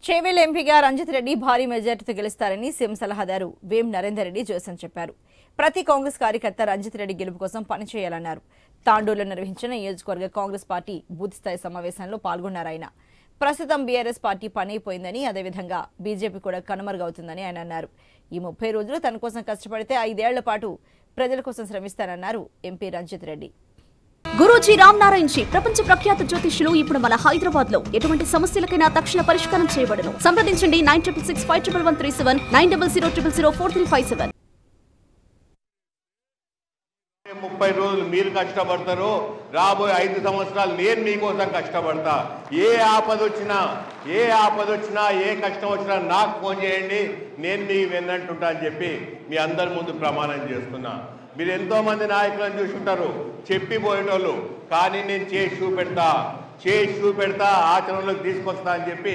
చేవెళ్ల ఎంపీగా రంజిత్ రెడ్డి భారీ మెజార్టీతో గెలుస్తారని సీఎం సలహాదారు వేం నరేందర్ రెడ్డి జోసెన్ చెప్పారు. ప్రతి కాంగ్రెస్ కార్యకర్త రంజిత్ రెడ్డి గెలుపు కోసం పనిచేయాలన్నారు. తాండూరులో నిర్వహించిన నియోజకవర్గ కాంగ్రెస్ పార్టీ బూత్ స్థాయి సమావేశంలో పాల్గొన్నారాయన. ప్రస్తుతం బీఆర్ఎస్ పార్టీ పనైపోయిందని, అదేవిధంగా బీజేపీ కూడా కనుమరుగవుతుందని ఆయన అన్నారు. ఈ 30 రోజులు తన కోసం కష్టపడితే 5 ఏళ్ల పాటు ప్రజల కోసం శ్రమిస్తానన్నారు ఎంపీ రంజిత్ రెడ్డి. గురూజీ రామ్ నారాయణ్ జీ ప్రపంచ ప్రఖ్యాత జ్యోతిష్యులు ఇప్పుడు మన హైదరాబాద్ లో ఎటువంటి సమస్యలకైనా తక్షణ పరిష్కారం చేయబడును. సంప్రదించండి 96651137 9000004357. 30 రోజులు మీరు కష్టపడతారు, రాబోయే 5 సంవత్సరాలు నేను మీకోసం కష్టపడతా. ఏ ఆపద వచ్చినా ఏ కష్టం వచ్చినా నాకు ఫోన్ చేయండి, నేను మీకు వెన్నంటుంటా అని చెప్పి మీ అందరి ముందు ప్రమాణం చేస్తున్నా. మీరు ఎంతోమంది నాయకులను చూసుంటారు, చెప్పిపోయేటోళ్ళు, కానీ నేను చేసి చూపెడతా, ఆచరణలోకి తీసుకొస్తా అని చెప్పి